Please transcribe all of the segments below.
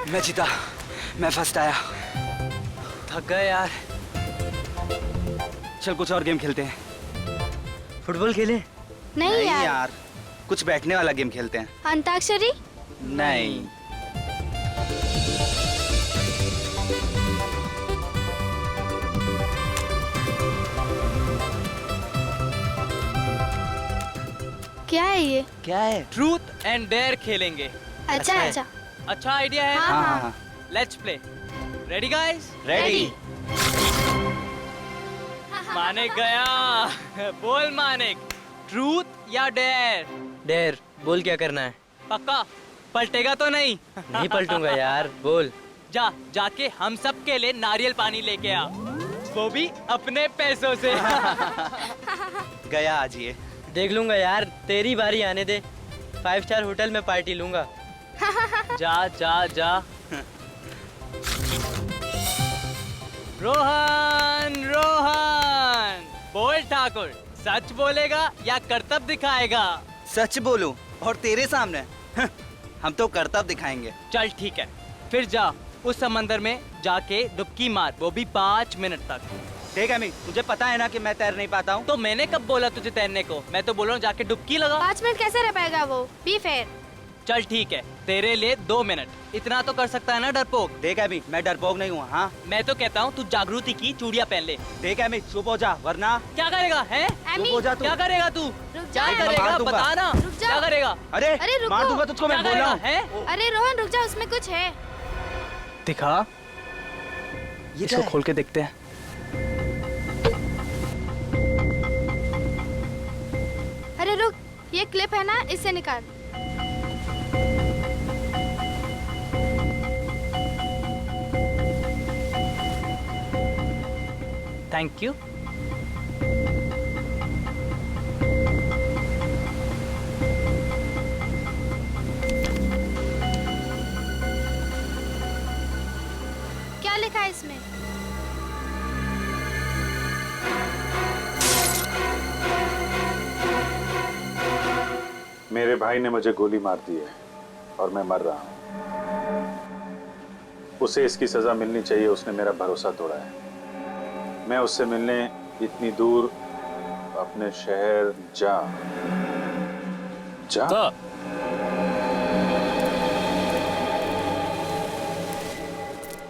मैं जीता, मैं फर्स्ट आया। थक गए यार। चल कुछ और गेम खेलते हैं। फुटबॉल खेलें? नहीं यार, कुछ बैठने वाला गेम खेलते हैं। अंताक्षरी? नहीं। क्या है ये? क्या है? ट्रूथ एंड डेयर खेलेंगे। अच्छा है। अच्छा। अच्छा आइडिया है हाँ, ना? हाँ। Let's play. Ready guys? Ready. Manik गया। बोल मानिक, ट्रूथ या डेयर? डेर, बोल क्या करना है? पक्का पलटेगा तो नहीं? नहीं पलटूंगा यार, बोल। जाके हम सब के लिए नारियल पानी लेके आ, वो भी अपने पैसों से। गया आज ये। देख लूंगा यार, तेरी बारी आने दे। 5 स्टार होटल में पार्टी लूंगा। जा जा जा। रोहन रोहन, बोल ठाकुर, सच बोलेगा या करतब दिखाएगा? सच बोलूं और तेरे सामने? हम तो करतब दिखाएंगे। चल ठीक है, फिर जा उस समंदर में जाके डुबकी मार, वो भी 5 मिनट तक। ठीक है मी, तुझे पता है ना कि मैं तैर नहीं पाता हूँ। तो मैंने कब बोला तुझे तैरने को? मैं तो बोल रहा हूँ जाके डुबकी लगा। 5 मिनट कैसे रह पाएगा वो? Be fair. चल ठीक है, तेरे लिए 2 मिनट, इतना तो कर सकता है ना डरपोक? देख अभी, मैं डरपोक नहीं हूँ। हाँ मैं तो कहता हूँ तू जागृति की चूड़ियाँ पहन ले। देख अभी, चुप हो जा वरना। क्या करेगा है? चुप हो जा तू। क्या करेगा तू? रुक क्या जा। मैं करेगा मार दूंगा। बता ना। रुक जा। क्या करेगा? अरे अरे रुको। मार दूंगा तुझको, मैं क्या बोल रहा करेगा हूँ। है? अरे रोहन रुक जा, उसमें कुछ है। दिखा, ये इसको क्या है? खोल के देखते हैं। अरे रुक, ये क्लिप है ना, इससे निकाल। Thank you. क्या लिखा है इसमें? मेरे भाई ने मुझे गोली मार दी है और मैं मर रहा हूं। उसे इसकी सजा मिलनी चाहिए, उसने मेरा भरोसा तोड़ा है। मैं उससे मिलने इतनी दूर अपने शहर जा।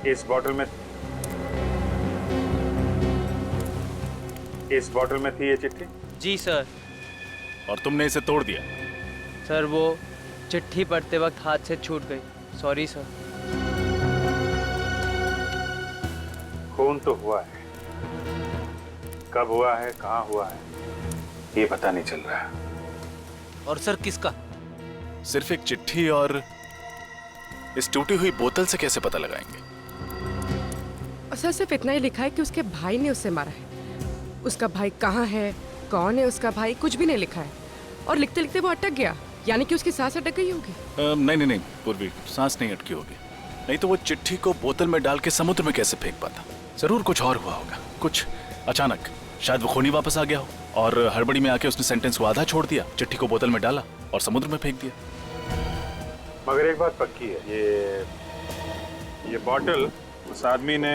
इस बॉटल में थी ये चिट्ठी? जी सर। और तुमने इसे तोड़ दिया? सर वो चिट्ठी पढ़ते वक्त हाथ से छूट गई, सॉरी सर। खून तो हुआ है, कब हुआ है, कहाँ हुआ है, ये पता नहीं चल रहा। और सर किसका? सिर्फ एक चिट्ठी और इस टूटी हुई बोतल से कैसे पता लगाएंगे? सर सिर्फ इतना ही लिखा है कि उसके भाई ने उसे मारा है। उसका भाई कहाँ है, कौन है उसका भाई, कुछ भी नहीं लिखा है। और लिखते लिखते वो अटक गया, यानी कि उसकी सांस अटक गई होगी। नहीं पूर्वी, सांस नहीं अटकी होगी। नहीं तो वो चिट्ठी को बोतल में डाल के समुद्र में कैसे फेंक पाता? जरूर कुछ और हुआ होगा, कुछ अचानक। शायद वो खूनी वापस आ गया हो और हड़बड़ी में आके उसने सेंटेंस को आधा छोड़ दिया, चिट्ठी को बोतल में डाला और समुद्र में फेंक दिया। मगर एक बात पक्की है, ये बॉटल, उस आदमी ने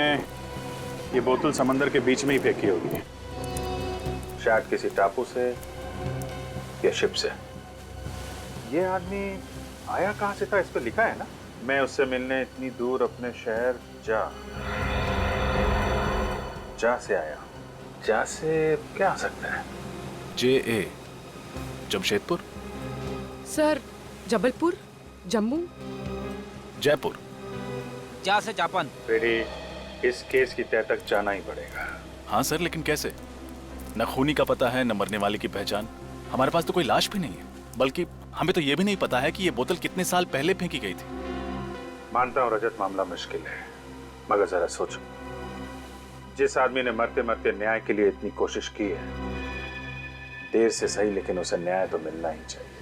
ये बोतल समंदर के बीच में ही फेंकी होगी, शायद किसी टापू से या शिप से। ये आदमी आया कहाँ से था? इस पर लिखा है ना, मैं उससे मिलने इतनी दूर अपने शहर जा से आया। जा से क्या आ सकता है? JA, Jamshedpur, sir Jabalpur, Jammu, Jaipur. जा से जापान। बेटी, इस केस की तह तक जाना ही पड़ेगा। हाँ सर, लेकिन कैसे? न खूनी का पता है, न मरने वाले की पहचान। हमारे पास तो कोई लाश भी नहीं है, बल्कि हमें तो ये भी नहीं पता है कि ये बोतल कितने साल पहले फेंकी गई थी। मानता हूँ रजत, मामला मुश्किल है, मगर जरा सोचो, जिस आदमी ने मरते मरते न्याय के लिए इतनी कोशिश की है, देर से सही लेकिन उसे न्याय तो मिलना ही चाहिए।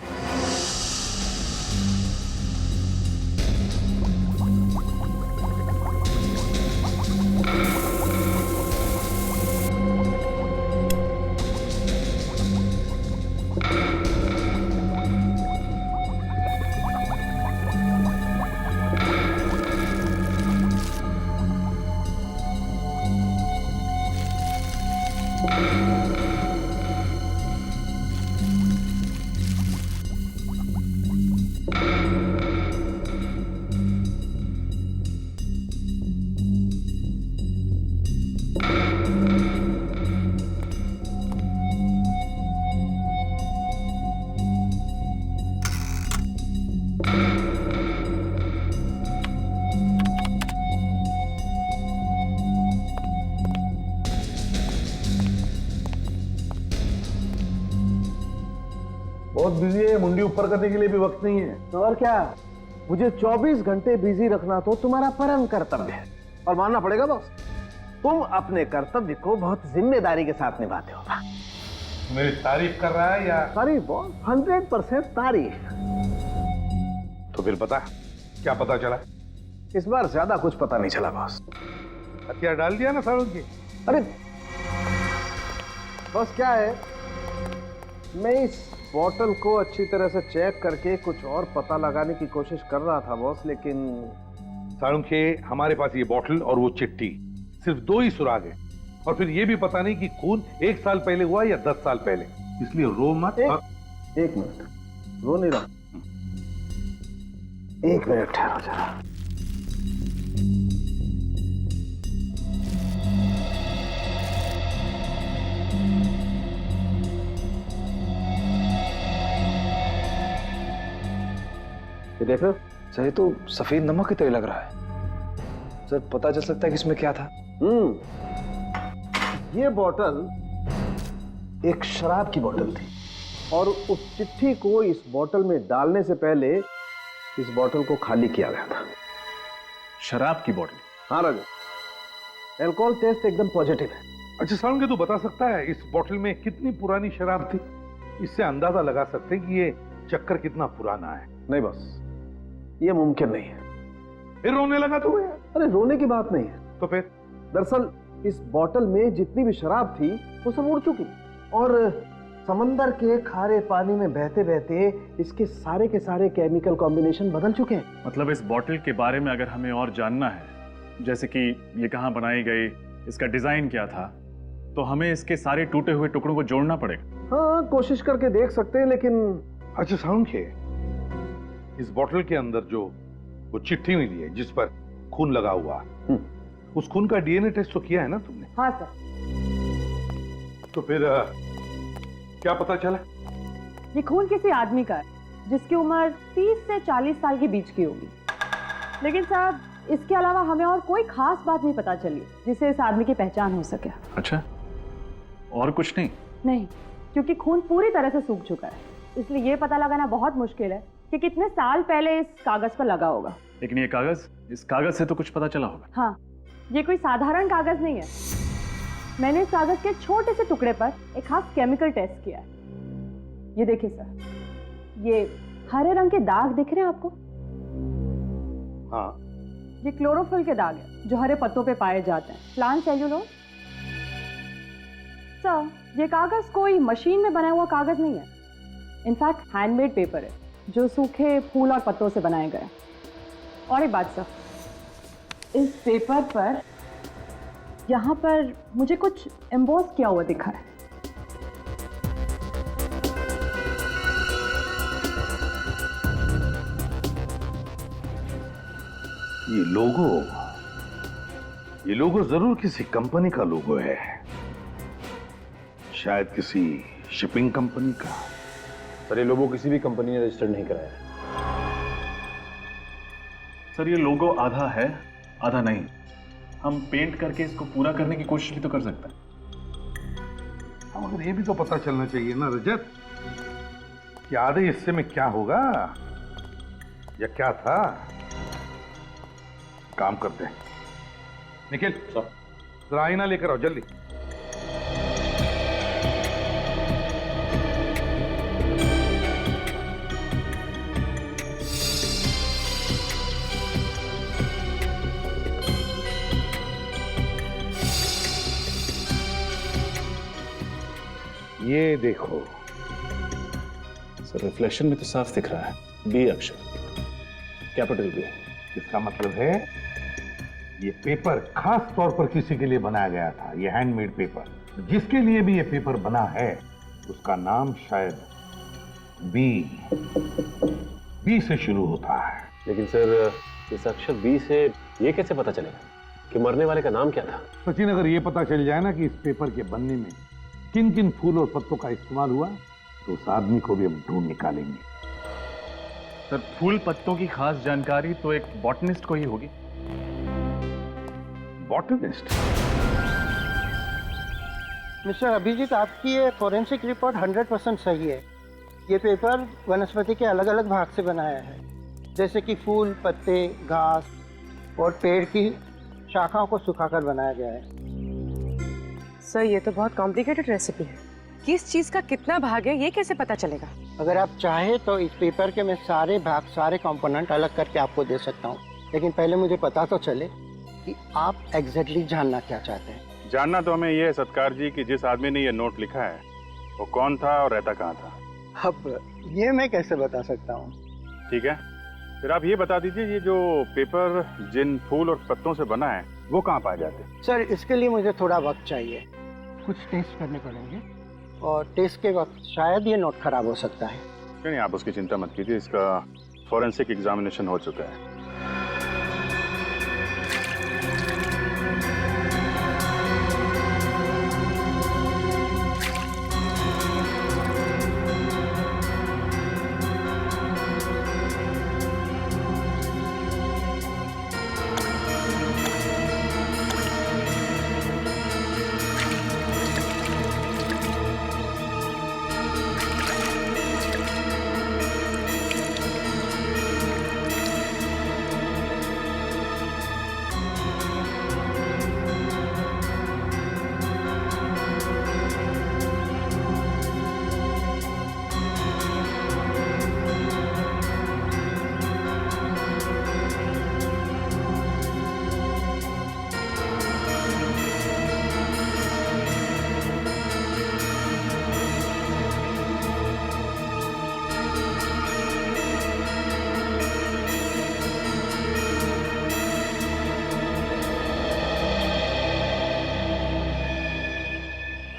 बहुत बिजी है, मुंडी ऊपर करने के लिए भी वक्त नहीं है। तो और क्या, मुझे 24 घंटे बिजी रखना तो तुम्हारा परम कर्तव्य है और मानना पड़ेगा बॉस, तुम अपने कर्तव्य को बहुत जिम्मेदारी के साथ निभाते हो। मेरी तारीफ कर रहा है या? तारीफ बॉस, 100% तारीफ। तो फिर बता, क्या पता चला? इस बार ज्यादा कुछ पता नहीं चला बॉस। हथियार डाल दिया ना सालों की। अरे बस क्या है, मैं इस बॉटल को अच्छी तरह से चेक करके कुछ और पता लगाने की कोशिश कर रहा था बॉस, लेकिन साळुंखे, हमारे पास ये बॉटल और वो चिट्ठी, सिर्फ 2 ही सुराग है, और फिर ये भी पता नहीं कि खून 1 साल पहले हुआ या 10 साल पहले। इसलिए रो मत। एक मिनट, रो नहीं रहा, 1 मिनट ठहरो जरा। ये देख रहे हो सर, ये तो सफेद नमक की तरह लग रहा है सर। पता चल सकता है कि इसमें क्या था? ये बोतल एक शराब की बोतल थी और उस चिट्ठी को इस बोतल में डालने से पहले इस बोतल को खाली किया गया था। शराब की बोतल? हाँ राजू, अल्कोहल टेस्ट एकदम पॉजिटिव है। अच्छा साळुंखे, तू बता सकता है इस बोतल में कितनी पुरानी शराब थी? इससे अंदाजा लगा सकते हैं कि ये चक्कर कितना पुराना है। नहीं बस, ये मुमकिन नहीं है। फिर रोने लगा तू यार? अरे रोने की बात नहीं है। तो फिर? दरअसल इस बोतल में जितनी भी शराब थी वो सब उड़ चुकी, और समंदर के खारे पानी में बहते बहते इसके सारे के सारे केमिकल कॉम्बिनेशन बदल चुके हैं। मतलब इस बोतल के बारे में अगर हमें और जानना है, जैसे कि ये कहाँ बनाई गई, इसका डिजाइन क्या था, तो हमें इसके सारे टूटे हुए टुकड़ों को जोड़ना पड़ेगा। हाँ, कोशिश करके देख सकते हैं, लेकिन अच्छा साळुंखे, इस बोतल के अंदर जो वो चिट्ठी मिली है जिस पर खून लगा हुआ, उस खून का डीएनए टेस्ट तो किया है ना तुमने? हाँ सर। तो फिर क्या पता चला? ये खून किसी आदमी का है जिसकी उम्र 30 से 40 साल के बीच की होगी। लेकिन साहब, इसके अलावा हमें और कोई खास बात नहीं पता चली जिससे इस आदमी की पहचान हो सके। अच्छा, और कुछ नहीं? नहीं, क्योंकि खून पूरी तरह से सूख चुका है, इसलिए ये पता लगाना बहुत मुश्किल है कि कितने साल पहले इस कागज पर लगा होगा। लेकिन ये कागज, इस कागज से तो कुछ पता चला होगा। हाँ, ये कोई साधारण कागज नहीं है। मैंने इस कागज के छोटे से टुकड़े पर एक खास केमिकल टेस्ट किया है। ये देखिए सर, ये हरे रंग के दाग दिख रहे हैं आपको? हाँ। ये क्लोरोफिल के दाग है जो हरे पत्तों पे पाए जाते हैं, प्लांट सेल्यूलोज। सर, ये कागज कोई मशीन में बनाया हुआ कागज नहीं है, इनफैक्ट हैंडमेड पेपर है जो सूखे फूल और पत्तों से बनाए गए। और एक बात सर, इस पेपर पर यहाँ पर मुझे कुछ एम्बॉस किया हुआ दिखा है। ये लोगो जरूर किसी कंपनी का लोगो है, शायद किसी शिपिंग कंपनी का। सर, ये लोगो किसी भी कंपनी ने रजिस्टर्ड नहीं कराया। सर, ये लोगो आधा है आधा नहीं। हम पेंट करके इसको पूरा करने की कोशिश भी तो कर सकते हैं। मगर ये भी तो पता चलना चाहिए ना रजत कि आधे हिस्से में क्या होगा या क्या था। काम करते हैं, निखिल जरा आईना लेकर आओ जल्दी। ये देखो सर, रिफ्लेक्शन में तो साफ दिख रहा है, बी अक्षर, कैपिटल बी। इसका मतलब है ये पेपर खास तौर पर किसी के लिए बनाया गया था। ये हैंडमेड पेपर जिसके लिए भी ये पेपर बना है उसका नाम शायद बी से शुरू होता है। लेकिन सर इस अक्षर बी से ये कैसे पता चलेगा कि मरने वाले का नाम क्या था? सचिन, अगर ये पता चल जाए ना कि इस पेपर के बनने में किन किन फूल और पत्तों का इस्तेमाल हुआ तो उस आदमी को भी हम ढूंढ निकालेंगे। सर फूल पत्तों की खास जानकारी तो एक बॉटनिस्ट को ही होगी। बॉटनिस्ट? मिस्टर अभिजीत, आपकी ये फोरेंसिक रिपोर्ट 100% सही है। ये पेपर वनस्पति के अलग अलग भाग से बनाया है, जैसे कि फूल, पत्ते, घास और पेड़ की शाखाओं को सुखाकर बनाया गया है। सर ये तो बहुत कॉम्प्लिकेटेड रेसिपी है। किस चीज का कितना भाग है ये कैसे पता चलेगा? अगर आप चाहे तो इस पेपर के मैं सारे भाग, सारे कंपोनेंट अलग करके आपको दे सकता हूँ, लेकिन पहले मुझे पता तो चले कि आप एग्जैक्टली जानना क्या चाहते हैं। जानना तो हमें ये है सत्कार जी कि जिस आदमी ने ये नोट लिखा है वो कौन था और रहता कहाँ था। अब ये मैं कैसे बता सकता हूँ? ठीक है, फिर आप ये बता दीजिए ये जो पेपर जिन फूल और पत्तों से बना है वो कहाँ पाए जाते हैं? सर इसके लिए मुझे थोड़ा वक्त चाहिए, कुछ टेस्ट करने पड़ेंगे और टेस्ट के वक्त शायद ये नोट खराब हो सकता है। नहीं, आप उसकी चिंता मत कीजिए, इसका फॉरेंसिक एग्जामिनेशन हो चुका है।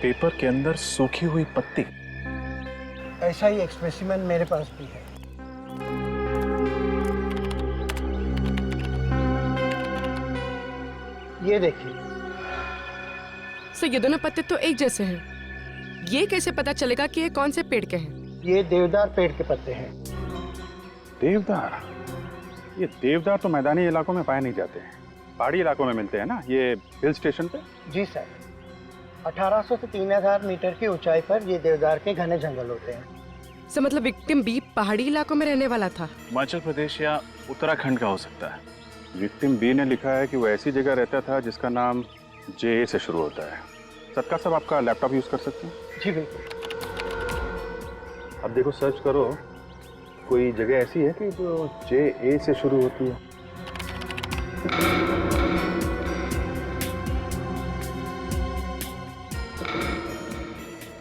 पेपर के अंदर सूखी हुई पत्ती? ऐसा ही एक स्पेसिमेन मेरे पास भी है। ये देखिए। सर ये दोनों पत्ते तो एक जैसे हैं। ये कैसे पता चलेगा कि ये कौन से पेड़ के हैं? ये देवदार पेड़ के पत्ते हैं। देवदार? ये देवदार तो मैदानी इलाकों में पाए नहीं जाते हैं, पहाड़ी इलाकों में मिलते हैं ना, ये हिल स्टेशन पे। जी सर, 1800 से 3000 मीटर की ऊंचाई पर ये देवदार के घने जंगल होते हैं। सर मतलब विक्टिम बी पहाड़ी इलाकों में रहने वाला था? हिमाचल प्रदेश या उत्तराखंड का हो सकता है। विक्टिम बी ने लिखा है कि वो ऐसी जगह रहता था जिसका नाम जे से शुरू होता है। सत्कार साहब, आपका लैपटॉप यूज कर सकते हैं? जी बिल्कुल। अब देखो, सर्च करो, कोई जगह ऐसी है कि जो जे से शुरू होती है?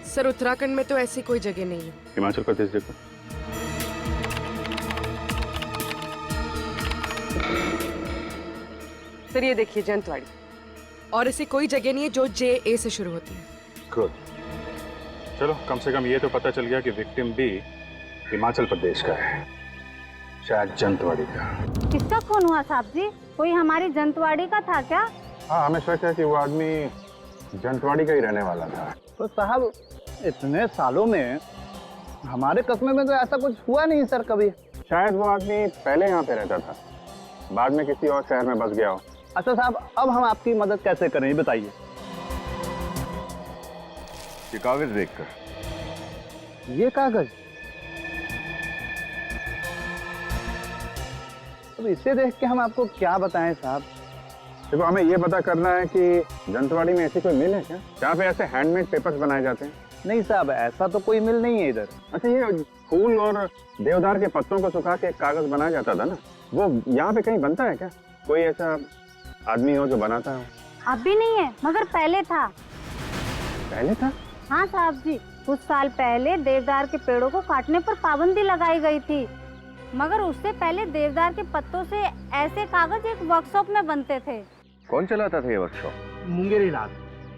सर उत्तराखंड में तो ऐसी कोई जगह नहीं है। हिमाचल प्रदेश देखो। सर ये देखिए जंतवाड़ी, और ऐसी कोई जगह नहीं है जो जे से शुरू होती है। गुड, चलो कम से कम ये तो पता चल गया कि विक्टिम बी हिमाचल प्रदेश का है, शायद जंतवाड़ी का। किसका खून हुआ साहब जी? कोई हमारी जंतवाड़ी का था क्या? हाँ, हमें शक है कि वो आदमी जंतवाड़ी का ही रहने वाला था। तो साहब इतने सालों में हमारे कस्बे में तो ऐसा कुछ हुआ नहीं सर कभी। शायद वो आदमी पहले यहाँ पे रहता था, बाद में किसी और शहर में बस गया हो। अच्छा साहब, अब हम आपकी मदद कैसे करें ये बताइए। ये कागज देखकर। ये कागज? अब इसे देख के हम आपको क्या बताएं साहब? देखो, हमें ये पता करना है कि जंतवाड़ी में ऐसी कोई मिल है क्या जहाँ पे ऐसे हैंडमेड पेपर्स बनाए जाते हैं? नहीं साहब, ऐसा तो कोई मिल नहीं है इधर। अच्छा, ये फूल और देवदार के पत्तों को सुखा के कागज बनाया जाता था ना, वो यहाँ पे कहीं बनता है क्या? कोई ऐसा आदमी हो जो बनाता हो? अब भी नहीं है, मगर पहले था। पहले था? हाँ साहब जी, कुछ साल पहले देवदार के पेड़ों को काटने पर पाबंदी लगाई गई थी, मगर उससे पहले देवदार के पत्तों से ऐसे कागज एक वर्कशॉप में बनते थे। कौन चलाता था ये वर्कशॉप? मुंगेरी लाल।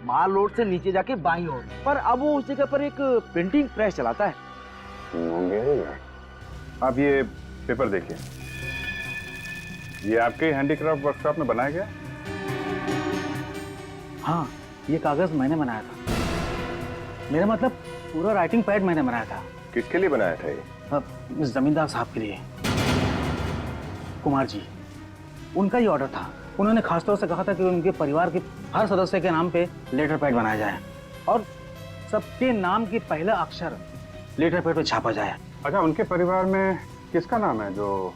माल रोड से नीचे जाके बाईं ओर, पर अब वो उस जगह पर एक प्रिंटिंग प्रेस चलाता है। आप ये पेपर देखिए, ये आपके हैंडीक्राफ्ट वर्कशॉप में बनाया गया? हाँ, ये कागज मैंने बनाया था। मेरा मतलब पूरा राइटिंग पैड मैंने बनाया था। किसके लिए बनाया था ये? इस जमींदार साहब के लिए, कुमार जी, उनका ही ऑर्डर था। उन्होंने खासतौर से कहा था कि उनके परिवार के हर सदस्य के नाम पे लेटर पैड बनाया जाए और सबके नाम की पहला अक्षर लेटर पैड पे छापा जाए। अच्छा, उनके परिवार में किसका नाम है जो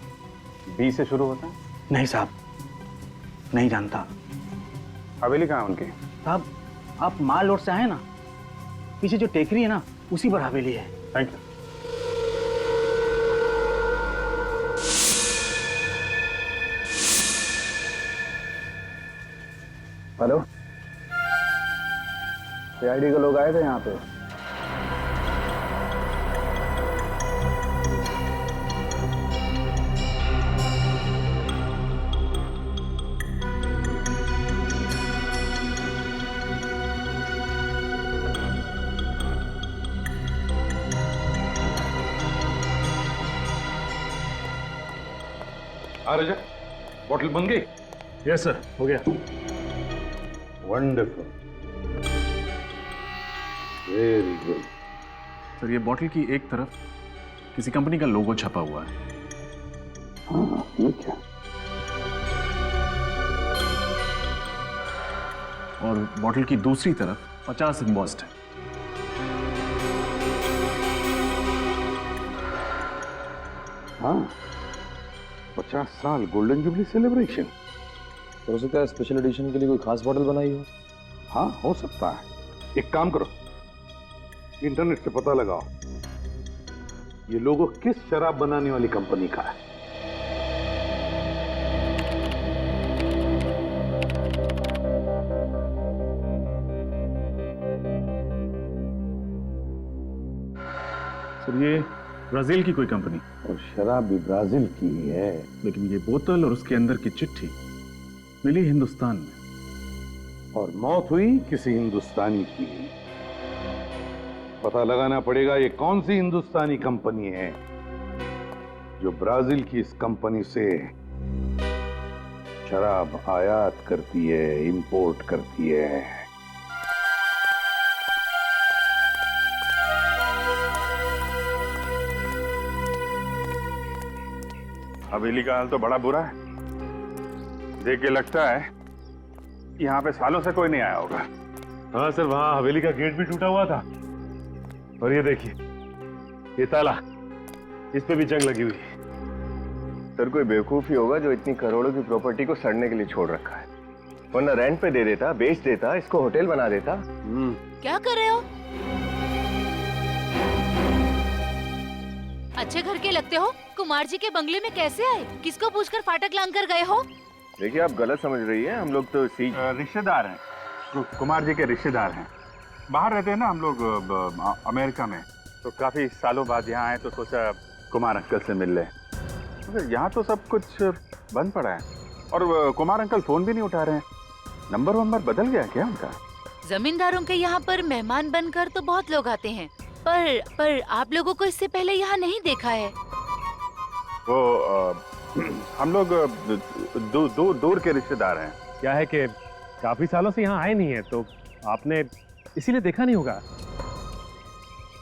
बी से शुरू होता है? नहीं साहब, नहीं जानता। हवेली कहाँ उनकी? साहब, आप माल रोड से आए ना, पीछे जो टेकरी है ना, उसी पर हवेली है। Thank you. हेलो, सीआईडी के लोग आए थे यहाँ पे। रजा, बॉटल बन गई? यस सर, हो गया। Wonderful, very good. सर, ये बॉटल की एक तरफ किसी कंपनी का लोगो छपा हुआ है। हाँ, ठीक है। और बॉटल की दूसरी तरफ 50 एम्बॉस्ड है। हाँ, 50 साल गोल्डन जुबली सेलिब्रेशन। तो हो सकता है स्पेशल एडिशन के लिए कोई खास बॉटल बनाई हो। हाँ, हो सकता है। एक काम करो, इंटरनेट से पता लगाओ ये लोगो किस शराब बनाने वाली कंपनी का है। सर, ये ब्राजील की कोई कंपनी। और शराब भी ब्राजील की ही है। लेकिन ये बोतल और उसके अंदर की चिट्ठी मिली हिंदुस्तान में। और मौत हुई किसी हिंदुस्तानी की। पता लगाना पड़ेगा ये कौन सी हिंदुस्तानी कंपनी है जो ब्राजील की इस कंपनी से शराब आयात करती है, इंपोर्ट करती है। हवेली का हाल तो बड़ा बुरा है। देख के लगता है यहाँ पे सालों से कोई नहीं आया होगा। हाँ सर, वहाँ हवेली का गेट भी टूटा हुआ था। और ये देखिए, ये ताला, इस पे भी जंग लगी हुई है। सर, कोई बेवकूफ ही होगा जो इतनी करोड़ों की प्रॉपर्टी को सड़ने के लिए छोड़ रखा है, वरना रेंट पे दे देता, बेच देता, इसको होटल बना देता। क्या कर रहे हो? अच्छे घर के लगते हो। कुमार जी के बंगले में कैसे आए? किसको पूछकर फाटक लांग कर गए हो? देखिए, आप गलत समझ रही है। हम लोग तो रिश्तेदार हैं, कुमार जी के रिश्तेदार हैं। बाहर रहते हैं ना हम लोग, अमेरिका में। तो काफी सालों बाद यहाँ आए तो सोचा कुमार अंकल से मिल ले। तो यहाँ तो सब कुछ बंद पड़ा है और कुमार अंकल फोन भी नहीं उठा रहे हैं। नंबर वंबर बदल गया क्या उनका? जमींदारों के यहाँ पर मेहमान बनकर तो बहुत लोग आते हैं, पर आप लोगों को इससे पहले यहाँ नहीं देखा है। वो हम लोग दूर के रिश्तेदार हैं। क्या है कि काफी सालों से यहाँ आए नहीं है, तो आपने इसीलिए देखा नहीं होगा।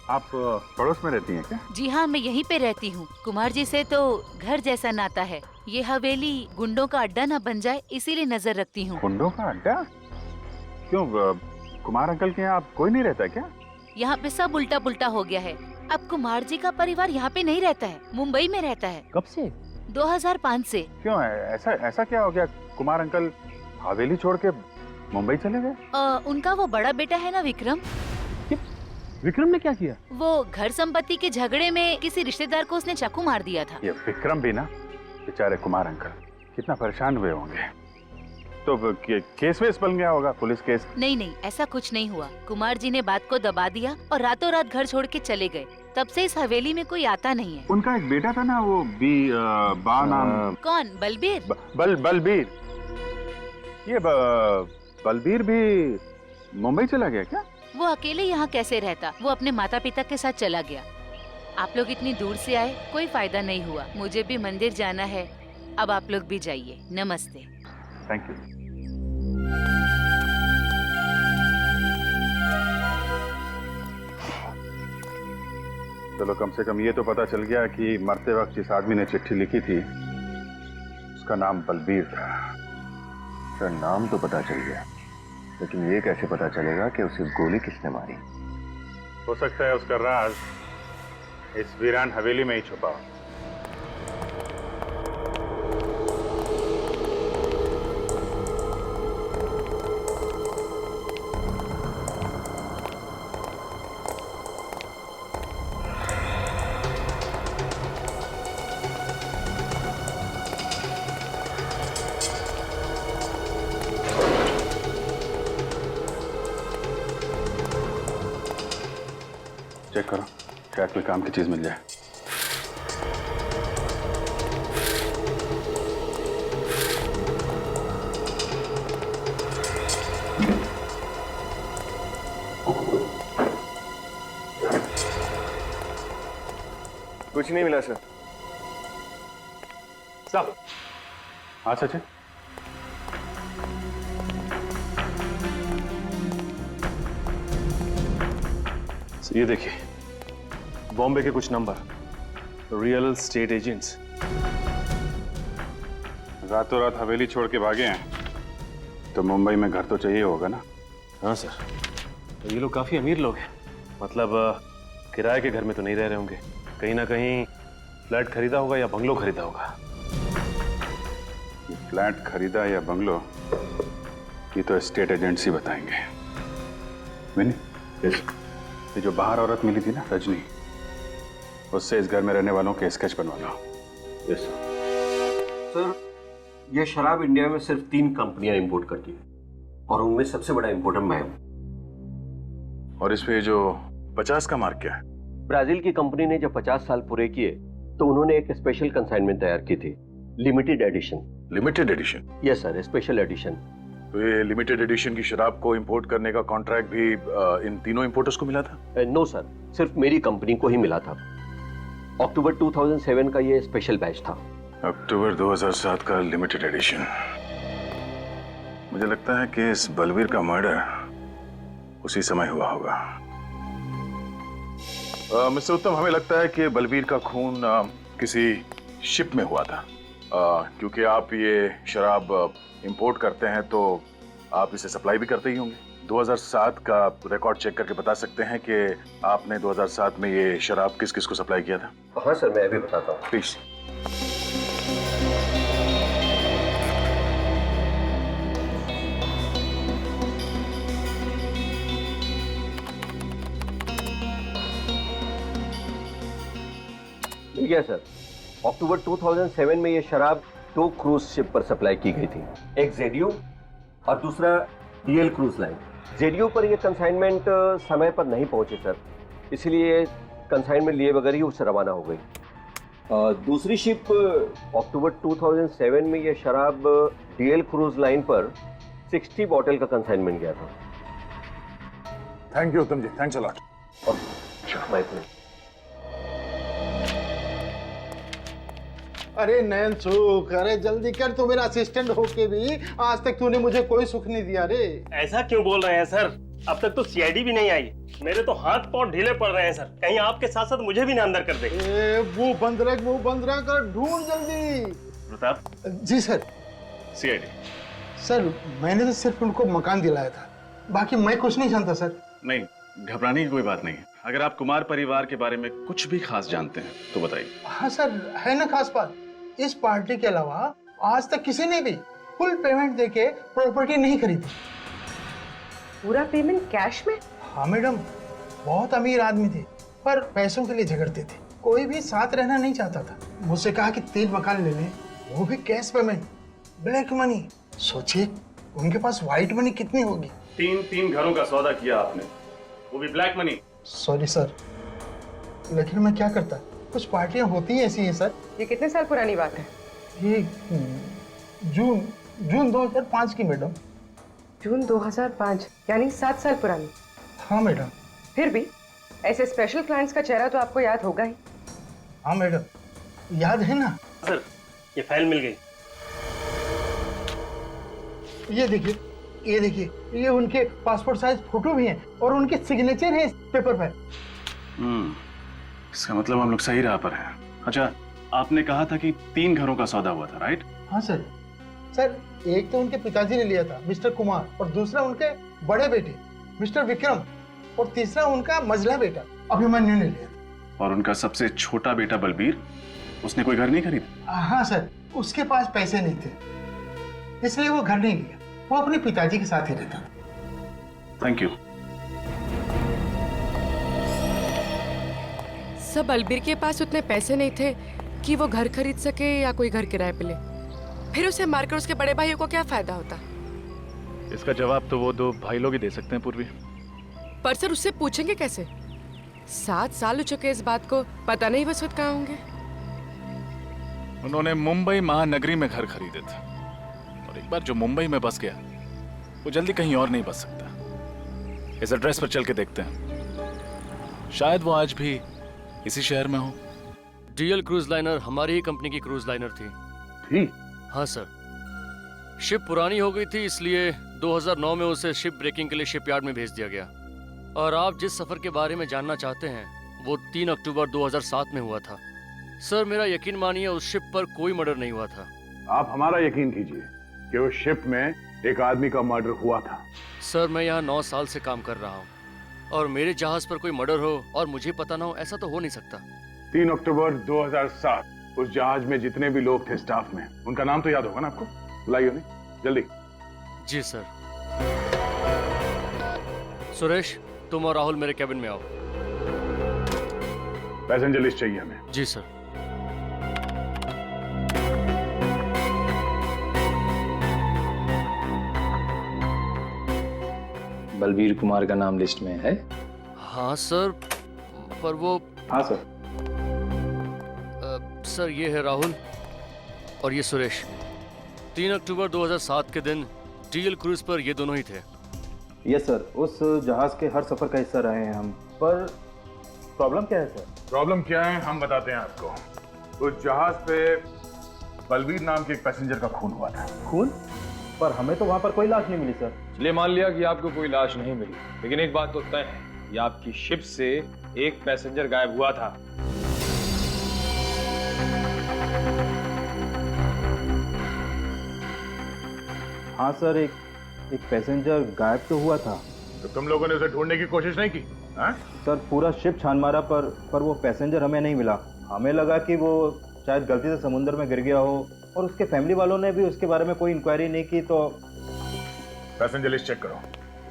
आप पड़ोस में रहती हैं क्या? जी हाँ, मैं यहीं पे रहती हूँ। कुमार जी से तो घर जैसा नाता है। ये हवेली गुंडों का अड्डा ना बन जाए, इसीलिए नजर रखती हूँ। गुंडों का अड्डा? क्यों, कुमार अंकल के यहाँ कोई नहीं रहता क्या? यहाँ पे सब उल्टा पुल्टा हो गया है। अब कुमार जी का परिवार यहाँ पे नहीं रहता है, मुंबई में रहता है। कब से? 2005 से। क्यों है ऐसा क्या हो गया? कुमार अंकल हवेली छोड़ के मुंबई चले गए? उनका वो बड़ा बेटा है ना, विक्रम। विक्रम ने क्या किया? वो घर संपत्ति के झगड़े में किसी रिश्तेदार को उसने चाकू मार दिया था। ये विक्रम भी ना, बेचारे कुमार अंकल कितना परेशान हुए होंगे। तो केस वेस बन गया होगा, पुलिस केस? नहीं, ऐसा कुछ नहीं हुआ। कुमार जी ने बात को दबा दिया और रातों रात घर छोड़ के चले गए। तब से इस हवेली में कोई आता नहीं है। उनका एक बेटा था ना, वो बा नाम। कौन? बलबीर? बलबीर। ये बलबीर भी मुंबई चला गया क्या? वो अकेले यहाँ कैसे रहता? वो अपने माता पिता के साथ चला गया। आप लोग इतनी दूर से आए, कोई फायदा नहीं हुआ। मुझे भी मंदिर जाना है। अब आप लोग भी जाइए। नमस्ते। Thank you. चलो कम से कम ये तो पता चल गया कि मरते वक्त जिस आदमी ने चिट्ठी लिखी थी उसका नाम बलबीर था। सर नाम तो पता चल गया, लेकिन ये कैसे पता चलेगा कि उसे गोली किसने मारी? हो सकता है उसका राज इस वीरान हवेली में ही छुपा हो। चेक करो, शायद कोई काम की चीज मिल जाए। कुछ नहीं मिला सर। साहब। हाँ सचिन। ये देखिए, बॉम्बे के कुछ नंबर, रियल स्टेट एजेंट्स। रातों रात हवेली छोड़ के भागे हैं तो मुंबई में घर तो चाहिए होगा ना? हाँ सर, तो ये लोग काफी अमीर लोग हैं। मतलब किराए के घर में तो नहीं रह रहे होंगे, कहीं ना कहीं फ्लैट खरीदा होगा या बंगलो खरीदा होगा। ये फ्लैट खरीदा या बंगलो, ये तो स्टेट एजेंट्स ही बताएंगे। मैंने ये जो बाहर औरत मिली थी ना, रजनी, उससे इस घर में रहने वालों के स्केच बनवाना। Yes sir. ये शराब इंडिया में सिर्फ 3 कंपनियां इंपोर्ट करती हैं और उनमें सबसे बड़ा इंपोर्टर मैं हूं। और इस पे जो 50 का मार्क क्या है? ब्राजील की कंपनी ने जब 50 साल पूरे किए तो उन्होंने एक स्पेशल कंसाइनमेंट तैयार की थी, limited edition. Limited edition? Yes sir, special edition. तो ये लिमिटेड एडिशन की शराब को इंपोर्ट करने का कॉन्ट्रैक्ट भी इन तीनों इंपोर्टर्स को मिला था? नो सर, सिर्फ मेरी कंपनी को ही मिला था। अक्टूबर 2007 का ये स्पेशल बैच था। अक्टूबर 2007 का लिमिटेड एडिशन। मुझे लगता है कि इस बलवीर का मर्डर उसी समय हुआ होगा। मिस्टर उत्तम, हमें लगता है कि बलवीर का खून किसी शिप में हुआ था। क्योंकि आप ये शराब इंपोर्ट करते हैं तो आप इसे सप्लाई भी करते ही होंगे। 2007 का रिकॉर्ड चेक करके बता सकते हैं कि आपने 2007 में ये शराब किस किस को सप्लाई किया था? हाँ सर, मैं अभी बताता हूँ। प्लीज। ठीक है सर, अक्टूबर 2007 में ये शराब 2 क्रूज शिप पर सप्लाई की गई थी, एक जेडियो और दूसरा डीएल क्रूज लाइन। जेडियो पर ये कंसाइनमेंट समय पर नहीं पहुंचे सर, इसलिए कंसाइनमेंट लिए बगैर ही उससे रवाना हो गई। दूसरी शिप अक्टूबर 2007 में ये शराब डीएल क्रूज लाइन पर 60 बॉटल का कंसाइनमेंट गया था। Thank you Uttam ji, thanks a lot. My pleasure. अरे नयन सुख, अरे जल्दी कर, तू मेरा असिस्टेंट होके भी आज तक तूने मुझे कोई सुख नहीं दिया रे। ऐसा क्यों बोल रहे हैं सर? अब तक तो सीआईडी भी नहीं आई। मेरे तो हाथ पांव ढीले पड़ रहे हैं सर, कहीं आपके साथ साथ मुझे भी ना अंदर कर दे। मुंह बंद रख कर ढूंढ जल्दी। प्रताप जी सर। सीआईडी सर, मैंने तो सिर्फ उनको मकान दिलाया था, बाकी मैं कुछ नहीं जानता सर। नहीं, घबराने की कोई बात नहीं है। अगर आप कुमार परिवार के बारे में कुछ भी खास जानते हैं तो बताइए। हाँ सर, है ना खास बात। इस पार्टी के अलावा आज तक किसी ने भी फुल पेमेंट देके प्रॉपर्टी नहीं खरीदी। पूरा पेमेंट कैश में? हाँ मैडम, बहुत अमीर आदमी थे पर पैसों के लिए झगड़ते थे। कोई भी साथ रहना नहीं चाहता था। मुझसे कहा कि 3 मकान ले लें, वो भी कैश पेमेंट, ब्लैक मनी। सोचिए उनके पास व्हाइट मनी कितनी होगी। 3 घरों का सौदा किया आपने, वो भी ब्लैक मनी। सॉरी सर, लेकिन मैं क्या करता, कुछ पार्टियां होती हैं ऐसी हैं सर। ये कितने साल पुरानी बात है? ये जून 2005 की मैडम। जून 2005 यानी 7 साल पुरानी। हाँ मैडम। फिर भी ऐसे स्पेशल क्लाइंट्स का चेहरा तो आपको याद होगा ही। हाँ मैडम, याद है ना। सर ये फाइल मिल गई। ये देखिए, ये देखिए, ये उनके पासपोर्ट साइज फोटो भी हैं और उनके सिग्नेचर हैं इस पेपर पर। इसका मतलब हम लोग सही राह पर हैं। अच्छा, आपने कहा था कि 3 घरों का सौदा हुआ था, राइट? हाँ सर। सर एक तो उनके पिताजी ने लिया था मिस्टर कुमार, और दूसरा उनके बड़े बेटे मिस्टर विक्रम, और तीसरा उनका मझला बेटा अभिमन्यु ने लिया था। और उनका सबसे छोटा बेटा बलबीर, उसने कोई घर नहीं खरीदा? हाँ सर, उसके पास पैसे नहीं थे इसलिए वो घर नहीं लिया, वो अपने पिताजी के साथ ही रहता था। Thank you. सब बलबीर के पास उतने पैसे नहीं थे कि वो घर खरीद सके या कोई घर किराए पे ले। फिर उसे मारकर उसके बड़े भाइयों को क्या फायदा होता? इसका जवाब तो वो 2 भाई लोग ही दे सकते हैं पूर्वी। पर सर उससे पूछेंगे कैसे? 7 साल हो चुके इस बात को, पता नहीं बस कहाँ होंगे। उन्होंने मुंबई महानगरी में घर खरीदे थे, और एक बार जो मुंबई में बस गया वो जल्दी कहीं और नहीं बस सकता। इस एड्रेस पर चल के देखते हैं, शायद वो आज भी इसी शहर में हो। डीएल क्रूज लाइनर हमारी ही कंपनी की क्रूज लाइनर थी। हाँ सर, शिप पुरानी हो गई थी इसलिए 2009 में उसे शिप ब्रेकिंग के लिए शिपयार्ड में भेज दिया गया। और आप जिस सफर के बारे में जानना चाहते हैं वो 3 अक्टूबर 2007 में हुआ था। सर मेरा यकीन मानिए उस शिप पर कोई मर्डर नहीं हुआ था। आप हमारा यकीन कीजिए कि उस शिप में एक आदमी का मर्डर हुआ था। सर मैं यहाँ 9 साल से काम कर रहा हूँ और मेरे जहाज पर कोई मर्डर हो और मुझे पता ना हो, ऐसा तो हो नहीं सकता। 3 अक्टूबर 2007 उस जहाज में जितने भी लोग थे स्टाफ में, उनका नाम तो याद होगा ना आपको? बुलाइए उन्हें जल्दी। जी सर। सुरेश तुम और राहुल मेरे कैबिन में आओ। पैसेंजर लिस्ट चाहिए हमें। जी सर। बलबीर कुमार का नाम लिस्ट में है? हाँ सर, पर वो। हाँ सर। सर ये है राहुल और ये सुरेश। 3 अक्टूबर 2007 के दिन डीएल क्रूज पर ये दोनों ही थे। यस सर, उस जहाज के हर सफर का हिस्सा रहे हैं हम। पर प्रॉब्लम क्या है सर? प्रॉब्लम क्या है हम बताते हैं आपको। उस जहाज पे बलबीर नाम के एक पैसेंजर का खून हुआ था। खून? पर हमें तो वहां पर कोई लाश नहीं मिली सर। चलिए मान लिया कि आपको कोई लाश नहीं मिली, लेकिन एक बात तो तय है कि आपकी शिप से एक पैसेंजर गायब हुआ था। हाँ सर, एक पैसेंजर गायब तो हुआ था। तो तुम लोगों ने उसे ढूंढने की कोशिश नहीं की? हाँ? सर पूरा शिप छान मारा पर वो पैसेंजर हमें नहीं मिला। हमें लगा कि वो शायद गलती से समुद्र में गिर गया हो, और उसके फैमिली वालों ने भी उसके बारे में कोई इंक्वायरी नहीं की। तो पैसेंजर लिस्ट चेक करो।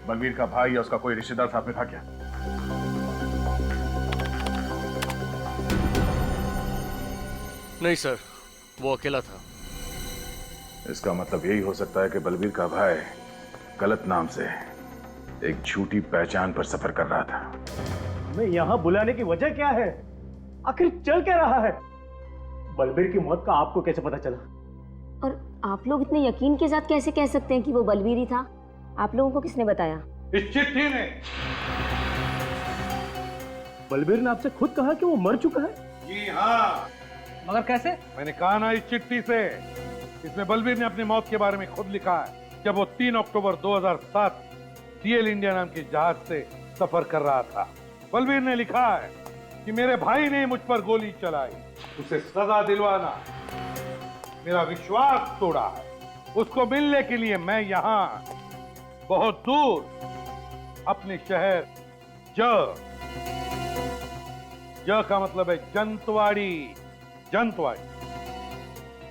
बलबीर का भाई या उसका कोई रिश्तेदार साथ में था क्या? नहीं सर, वो अकेला था। इसका मतलब यही हो सकता है कि बलबीर का भाई गलत नाम से एक झूठी पहचान पर सफर कर रहा था। हमें यहाँ बुलाने की वजह क्या है? आखिर चल क्या रहा है? बलबीर की मौत का आपको कैसे पता चला? और आप लोग इतने यकीन के साथ कैसे कह सकते हैं कि वो बलबीर ही था? आप लोगों को किसने बताया? इस चिट्ठी ने। बलबीर ने आपसे खुद कहा कि वो मर चुका है? जी हाँ। मगर कैसे? मैंने कहा ना इस चिट्ठी से। इसमें बलबीर ने अपनी मौत के बारे में खुद लिखा है जब वो 3 अक्टूबर 2007 डीएल इंडिया नाम के जहाज से सफर कर रहा था। बलबीर ने लिखा है कि मेरे भाई ने मुझ पर गोली चलाई, उसे सजा दिलवाना, मेरा विश्वास तोड़ा है। उसको मिलने के लिए मैं यहाँ बहुत दूर अपने शहर ज का मतलब है जंतवाड़ी,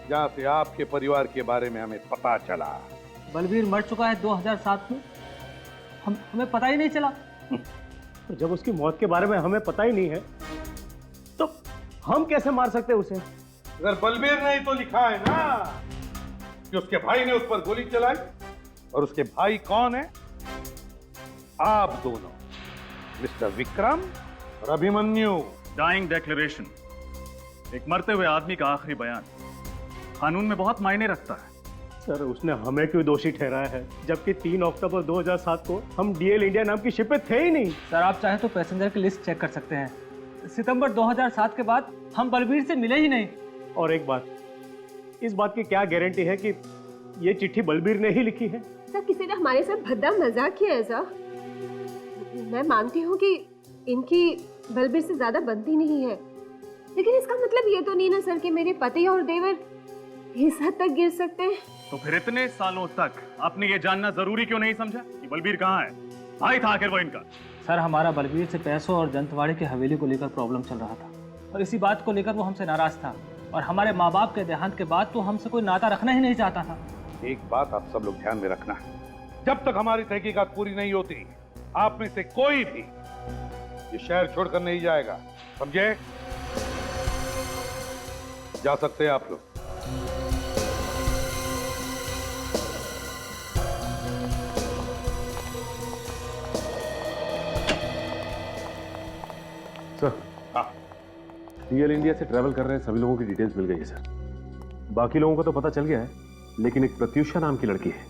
जहां से आपके परिवार के बारे में हमें पता चला। बलबीर मर चुका है 2007 में, हमें पता ही नहीं चला। तो जब उसकी मौत के बारे में हमें पता ही नहीं है तो हम कैसे मार सकते हैं उसे? अगर बलबीर ने ही तो लिखा है ना कि उसके भाई ने उस पर गोली चलाई, और उसके भाई कौन है? आप दोनों, मिस्टर विक्रम और अभिमन्यु। डाइंग डिक्लेरेशन, एक मरते हुए आदमी का आखिरी बयान, कानून में बहुत मायने रखता है। सर उसने हमें क्यों दोषी ठहराया है, जबकि 3 अक्टूबर 2007 को हम डीएल इंडिया नाम की शिप पे थे ही नहीं। सर आप चाहे तो पैसेंजर की लिस्ट चेक कर सकते हैं। सितंबर 2007 के बाद हम बलबीर से मिले ही नहीं। और एक बात, इस बात की क्या गारंटी है कि ये चिट्ठी बलबीर ने ही लिखी है? सर किसी ने हमारे साथ भद्दा मजाक किया है सर। मैं मानती हूँ कि इनकी बलबीर से ज्यादा बनती नहीं है, लेकिन इसका मतलब ये तो नहीं ना सर कि मेरे पति और देवर इस हद तक गिर सकते हैं। तो फिर इतने सालों तक आपने ये जानना जरूरी क्यों नहीं समझा कि बलबीर कहाँ है? भाई था आखिर वो इनका। सर हमारा बलबीर से पैसों और जंतवाड़े की हवेली को लेकर प्रॉब्लम चल रहा था, और इसी बात को लेकर वो हमसे नाराज था, और हमारे माँ बाप के देहांत के बाद तो हमसे कोई नाता रखना ही नहीं चाहता था। एक बात आप सब लोग ध्यान में रखना, जब तक हमारी तहकीकात पूरी नहीं होती, आप में से कोई भी ये शहर छोड़कर नहीं जाएगा, समझे? जा सकते हैं आप लोग। सर डीएल इंडिया से ट्रैवल कर रहे हैं सभी लोगों की डिटेल्स मिल गई है सर। बाकी लोगों का तो पता चल गया है, लेकिन एक प्रत्युषा नाम की लड़की है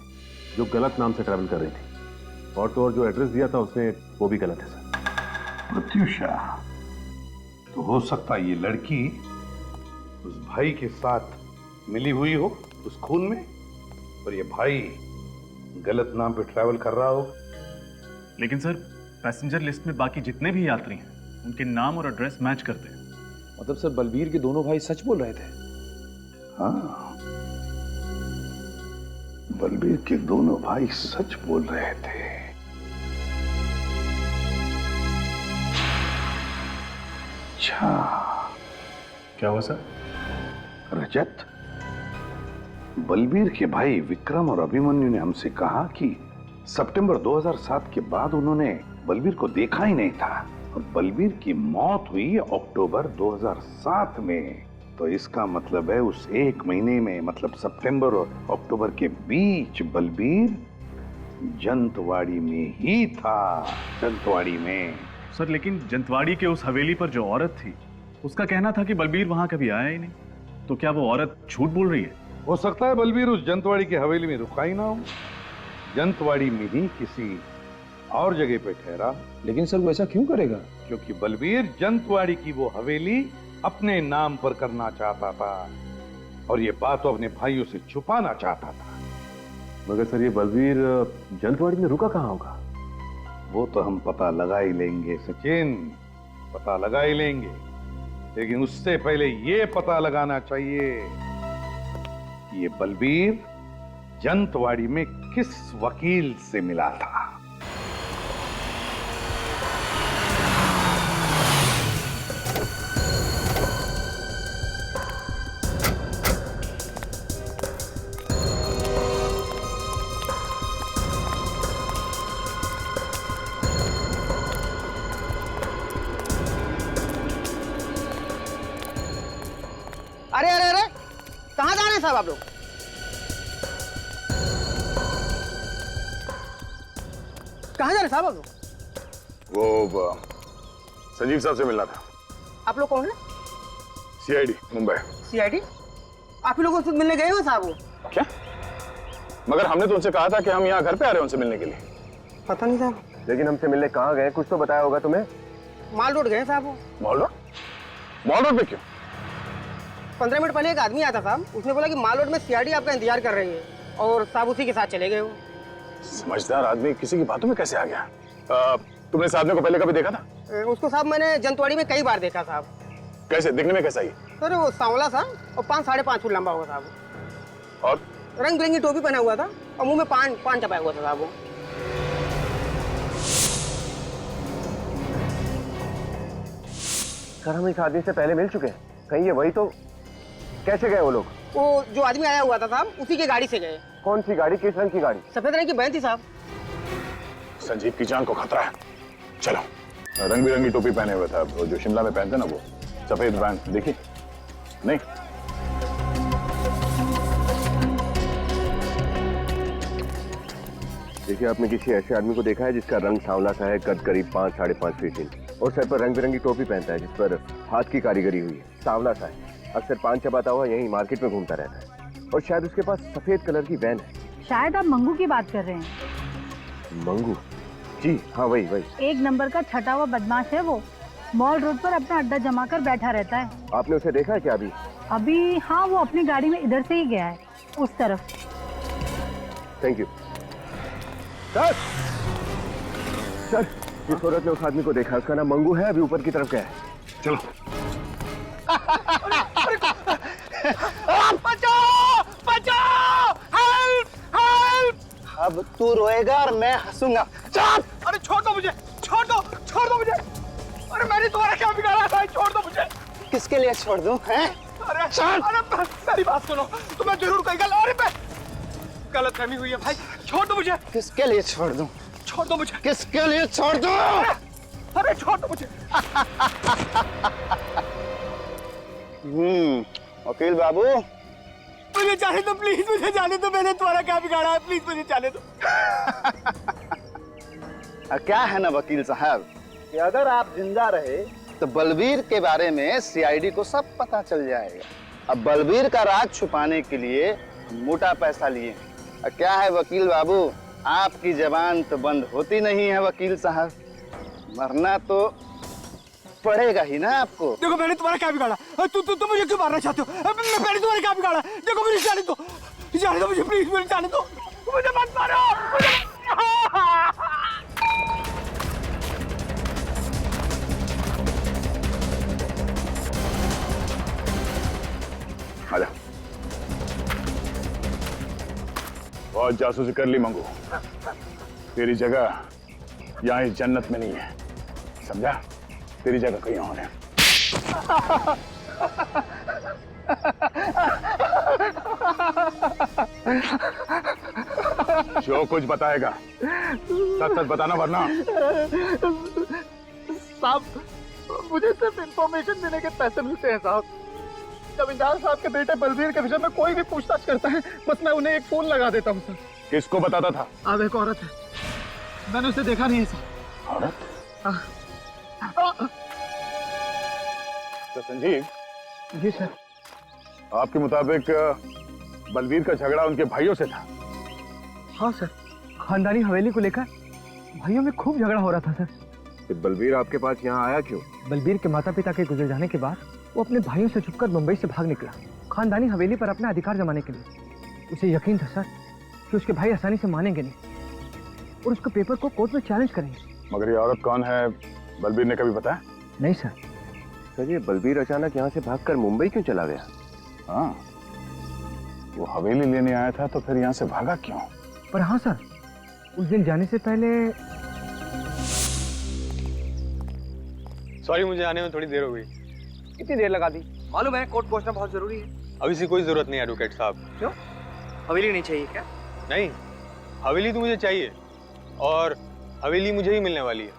जो गलत नाम से ट्रैवल कर रही थी, और तो और जो एड्रेस दिया था उसने वो भी गलत है सर। प्रत्युषा, तो हो सकता है ये लड़की उस भाई के साथ मिली हुई हो उस खून में, और ये भाई गलत नाम पे ट्रैवल कर रहा हो। लेकिन सर पैसेंजर लिस्ट में बाकी जितने भी यात्री हैं उनके नाम और एड्रेस मैच करते हैं। मतलब सर बलबीर के दोनों भाई सच बोल रहे थे? हाँ, बलबीर के दोनों भाई सच बोल रहे थे। अच्छा, क्या हुआ सर? रजत, बलबीर के भाई विक्रम और अभिमन्यु ने हमसे कहा कि सितंबर 2007 के बाद उन्होंने बलबीर को देखा ही नहीं था, और बलबीर की मौत हुई अक्टूबर 2007 में। तो इसका मतलब है उस एक महीने में, मतलब सितंबर और अक्टूबर के बीच बलबीर जंतवाड़ी में ही था, जंतवाड़ी में। सर लेकिन जंतवाड़ी के उस हवेली पर जो औरत थी उसका कहना था कि बलबीर वहां कभी आया ही नहीं, तो क्या वो औरत झूठ बोल रही है? हो सकता है बलबीर उस जंतवाड़ी की हवेली में रुका ही ना हो, जंतवाड़ी में ही किसी और जगह पे ठहरा। लेकिन सर वो ऐसा क्यों करेगा? क्योंकि बलबीर जंतवाड़ी की वो हवेली अपने नाम पर करना चाहता था, और ये बात तो अपने भाइयों से छुपाना चाहता था। मगर सर ये बलबीर जंतवाड़ी में रुका कहाँ होगा? वो तो हम पता लगा ही लेंगे सचिन, पता लगा ही लेंगे, लेकिन उससे पहले ये पता लगाना चाहिए कि ये बलबीर जंतवाड़ी में किस वकील से मिला था। अरे अरे अरे, कहाँ जा रहे हैं साहब आप लोग? कहाँ जा रहे हैं साहब आप लोग? वो संजीव साहब से मिलना था। आप लोग कौन है? सीआईडी मुंबई। सीआईडी? आप ही लोग उनसे मिलने गए हो साहब? वो क्या? मगर हमने तो उनसे कहा था कि हम यहाँ घर पे आ रहे हैं उनसे मिलने के लिए। पता नहीं साहब। लेकिन हमसे मिलने कहाँ गए, कुछ तो बताया होगा तुम्हें। माल रोड गए साहब। वो मॉल रोड? मॉल रोड पे क्यों? 15 मिनट पहले एक आदमी आता साहब, उसने बोला कि माल रोड में सीआईडी आपका इंतजार कर रही है, और साहब उसी के साथ चले गए। वो समझदार आदमी किसी की बातों में कैसे आ गया? तुमने इस आदमी को पहले कभी देखा था? उसको साहब मैंने जंतवाड़ी में कई बार देखा साहब। कैसे दिखने में कैसा ही? सर वो सांवला सा और 5-5.5 फुट लंबा होगा साहब, और रंग बिरंगी टोपी पहना हुआ था, और मुंह में पान चपाया हुआ था साहब। वो सर हम इस आदमी से पहले मिल चुके हैं, कहीं ये वही तो? कैसे गए वो लोग? वो जो आदमी आया हुआ था साहब, उसी की गाड़ी से गए। कौन सी गाड़ी, किस रंग की गाड़ी? सफेद रंग की बैन थी साहब। संजीव की जान को खतरा है, चलो। रंग बिरंगी टोपी पहने हुए था, वो जो शिमला में पहनते ना, वो सफेद बैंड देखिए? नहीं? देखिए आपने किसी ऐसे आदमी को देखा है जिसका रंग सांवला सा है, कद करीब 5-5.5 फीट इंच, और सर पर रंग बिरंगी टोपी पहनता है जिस पर हाथ की कारीगरी हुई है, सांवला सा है, अक्सर पान चबाता हुआ यही मार्केट में घूमता रहता है। और शायद उसके पास सफेद कलर की वैन है। शायद आप मंगू की बात कर रहे हैं। मंगू? जी हाँ, वही वही। 1 नंबर का छटा हुआ बदमाश है वो। मॉल रोड पर अपना अड्डा जमा कर बैठा रहता है। आपने उसे देखा है क्या अभी? अभी हाँ, वो अपनी गाड़ी में इधर से ही गया है, उस तरफ। Thank you sir. सर, जिस औरत ने उस आदमी को देखा उसका नाम मंगू है, अभी ऊपर की तरफ गया है। चलो। बचाओ बचाओ, हेल्प हेल्प। अब तू रोएगा और मैं हंसूंगा। चल, अरे छोड़ दो मुझे, छोड़ दो मुझे। अरे मैंने तुम्हारा क्या बिगाड़ा था, छोड़ दो मुझे। किसके लिए छोड़ दूं? हैं? अरे मेरी बात सुनो, तुम्हें जरूर कोई गलतफहमी हुई है भाई, छोड़ दो मुझे। किसके लिए छोड़ दूं? छोड़ दो मुझे। किसके लिए छोड़ दूं? अरे छोड़ दो मुझे। वकील बाबू, मुझे जाने दो प्लीज, मुझे जाने दो। मैंने तुम्हारा क्या बिगाड़ा है, प्लीज मुझे जाने दो। क्या है ना वकील साहब कि अगर आप जिंदा रहे तो बलबीर के बारे में सीआईडी को सब पता चल जाएगा। अब बलबीर का राज छुपाने के लिए मोटा पैसा लिए। क्या है वकील बाबू, आपकी जबान तो बंद होती नहीं है वकील साहब, मरना तो पड़ेगा ही ना आपको। देखो मैंने तुम्हारा क्या बिगाड़ा, तू मुझे क्यों मारना चाहते हो? मैंने तुम्हारा क्या बिगाड़ा? देखो मुझे जाने दो मुझे, प्लीज मुझे जाने दो, मुझे मत मारो। आजा। बहुत जासूसी कर ली मंगू, तेरी जगह यहाँ इस जन्नत में नहीं है, समझा? तेरी जगह कहीं और है। जो कुछ बताएगा सच सच बताना, वरना। साहब, मुझे सिर्फ इंफॉर्मेशन देने के पैसे मिलते हैं साहब। जमींदार साहब के बेटे बलबीर के विषय में कोई भी पूछताछ करता है, बस मैं उन्हें एक फोन लगा देता हूँ सर। किसको बताता था? अब एक औरत है, मैंने उसे देखा नहीं है सर। औरत? तो संजीव जी सर। आपके मुताबिक बलबीर का झगड़ा उनके भाइयों से था? हाँ सर, खानदानी हवेली को लेकर भाइयों में खूब झगड़ा हो रहा था सर। तो बलबीर आपके पास यहाँ आया क्यों? बलबीर के माता पिता के गुजर जाने के बाद वो अपने भाइयों से छुपकर मुंबई से भाग निकला, खानदानी हवेली पर अपना अधिकार जमाने के लिए। उसे यकीन था सर कि उसके भाई आसानी से मानेंगे नहीं और उसके पेपर को कोर्ट में चैलेंज करेंगे। मगर ये औरत कौन है, बलबीर ने कभी बताया? नहीं सर। सर, ये बलबीर अचानक यहाँ से भागकर मुंबई क्यों चला गया? हाँ, वो हवेली लेने आया था तो फिर यहाँ से भागा क्यों? पर हाँ सर, उस दिन जाने से पहले। सॉरी, मुझे आने में थोड़ी देर हो गई। कितनी देर लगा दी? मालूम है, कोर्ट पहुंचना बहुत जरूरी है। अभी से कोई जरूरत नहीं एडवोकेट साहब। क्यों? हवेली नहीं चाहिए क्या? नहीं, हवेली तो मुझे चाहिए और हवेली मुझे ही मिलने वाली है।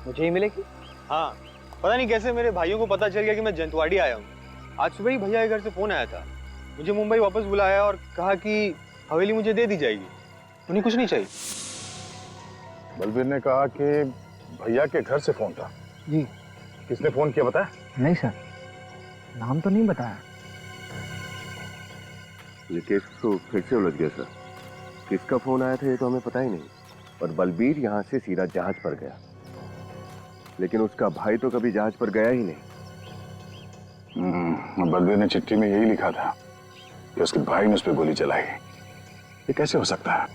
मुझे ही मिलेगी? हाँ, पता नहीं कैसे मेरे भाइयों को पता चल गया कि मैं जंतवाड़ी आया हूँ। आज सुबह ही भैया के घर से फोन आया था, मुझे मुंबई वापस बुलाया और कहा कि हवेली मुझे दे दी जाएगी, उन्हें कुछ नहीं चाहिए। बलबीर ने कहा कि भैया के घर से फोन था। जी। किसने फोन किया बताया? नहीं सर, नाम तो नहीं बताया। ये केस तो फिर से उलझ गया सर। किसका फोन आया था ये तो हमें पता ही नहीं, और बलबीर यहाँ से सीधा जहाज पर गया, लेकिन उसका भाई तो कभी जहाज पर गया ही नहीं। बलबीर ने चिट्ठी में यही लिखा था कि उसके भाई ने उस पर गोली चलाई। ये कैसे हो सकता है?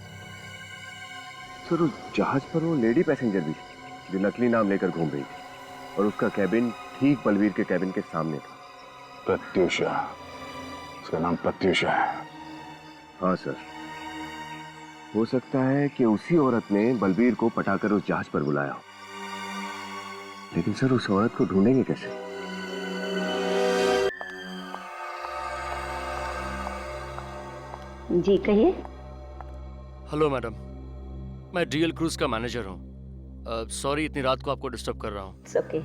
सर, उस जहाज पर वो लेडी पैसेंजर भी जो नकली नाम लेकर घूम रही थी, और उसका कैबिन ठीक बलबीर के कैबिन के सामने था। प्रत्यूषा, उसका नाम प्रत्यूषा है। हाँ सर, हो सकता है कि उसी औरत ने बलबीर को पटाकर उस जहाज पर बुलाया हो, लेकिन सर उस औरत को ढूंढेंगे कैसे? जी कहिए। हेलो मैडम, मैं डीएल क्रूज का मैनेजर हूँ। सॉरी इतनी रात को आपको डिस्टर्ब कर रहा हूँ। ओके।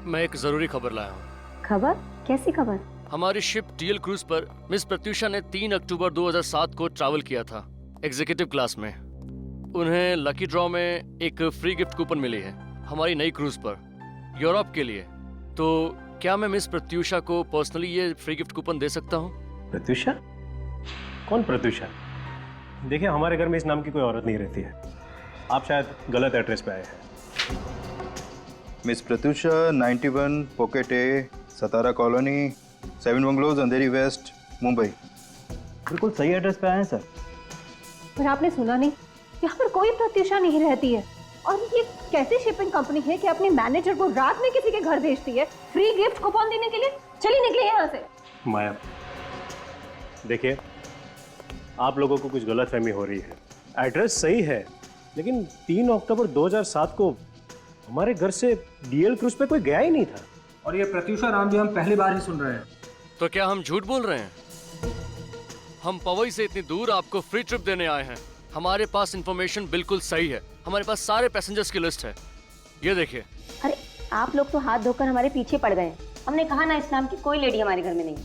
मैं एक जरूरी खबर लाया हूँ। खबर? कैसी खबर? हमारी शिप डीएल क्रूज पर मिस प्रत्यूषा ने 3 अक्टूबर 2007 को ट्रैवल किया था एग्जीक्यूटिव क्लास में। उन्हें लकी ड्रॉ में एक फ्री गिफ्ट कूपन मिली है हमारी नई क्रूज पर यूरोप के लिए। तो क्या मैं मिस प्रत्यूषा को पर्सनली ये फ्री गिफ्ट कूपन दे सकता हूँ? प्रत्यूषा? कौन प्रत्युषा? देखिए, हमारे घर में इस नाम की कोई औरत नहीं रहती है। आप शायद गलत एड्रेस पे आए हैं। मिस प्रत्युषा 91 पॉकेट ए, सतारा कॉलोनी, 7 बंगलोज, अंधेरी वेस्ट, मुंबई। बिल्कुल सही एड्रेस पे आए हैं सर। पर आपने सुना नहीं, यहाँ पर कोई प्रत्युषा नहीं रहती है। और ये कैसी शिपिंग कंपनी है कि अपने मैनेजर को रात में किसी के घर भेजती है फ्री गिफ्ट कूपन देने के लिए? चलिए निकलिए यहाँ से। माया, देखिए, आप लोगों को कुछ गलतफहमी हो रही है। एड्रेस सही है, लेकिन 3 अक्टूबर 2007 को हमारे घर से डीएल क्रूज पे कोई गया ही नहीं था। और ये प्रत्युषा नाम भी हम पहली बार ही सुन रहे हैं। तो क्या हम झूठ बोल रहे हैं? हम पवई से इतनी दूर आपको फ्री ट्रिप देने आए हैं। हमारे पास इंफॉर्मेशन बिल्कुल सही है। हमारे पास सारे पैसेंजर्स की लिस्ट है, ये देखिए। अरे आप लोग तो हाथ धोकर हमारे पीछे पड़ गए। हमने कहा ना, इस नाम की कोई लेडी हमारे घर में नहीं है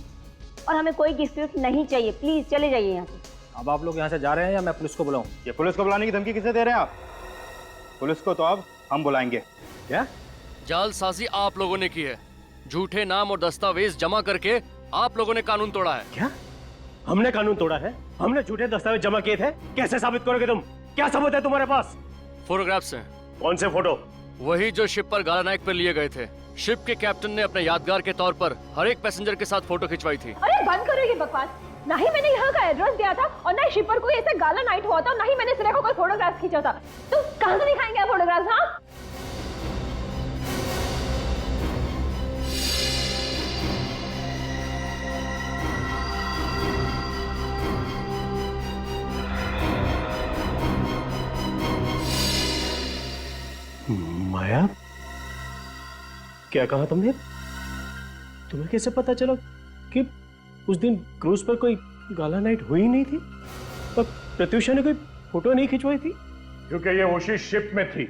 और हमें कोई गिफ्ट विफ्ट नहीं चाहिए। प्लीज चले जाइए यहाँ से। अब आप लोग यहाँ से जा रहे हैं या मैं पुलिस को बुलाऊं? ये पुलिस को बुलाने की धमकी किसे दे रहे हैं आप? पुलिस को तो अब हम बुलाएंगे। क्या जालसाजी आप लोगों ने की है। झूठे नाम और दस्तावेज जमा करके आप लोगों ने कानून तोड़ा है। क्या हमने कानून तोड़ा है? हमने झूठे दस्तावेज जमा किए थे? कैसे साबित करोगे तुम? क्या सबूत है तुम्हारे पास? फोटोग्राफ्स हैं। कौन से फोटो? वही जो शिप पर गाला नायक पर लिए गए थे। शिप के कैप्टन ने अपने यादगार के तौर पर हर एक पैसेंजर के साथ फोटो खिंचवाई थी। अरे बंद करो ये बकवास। ना ही मैंने यहाँ का एड्रेस दिया था और ना ही शिप पर कोई ऐसा गाला नाइट हुआ था, ना ही मैंने सिर्फ कोई फोटोग्राफ खींचा था। तो कहाँ से दिखाएंगे फोटोग्राफ? हाँ, माया, क्या कहा तुमने? तुम्हें कैसे पता चला कि उस दिन क्रूज पर कोई गाला नाइट हुई नहीं थी और प्रत्युषा ने कोई फोटो नहीं खिंचवाई थी? क्योंकि ये उसी शिप में थी।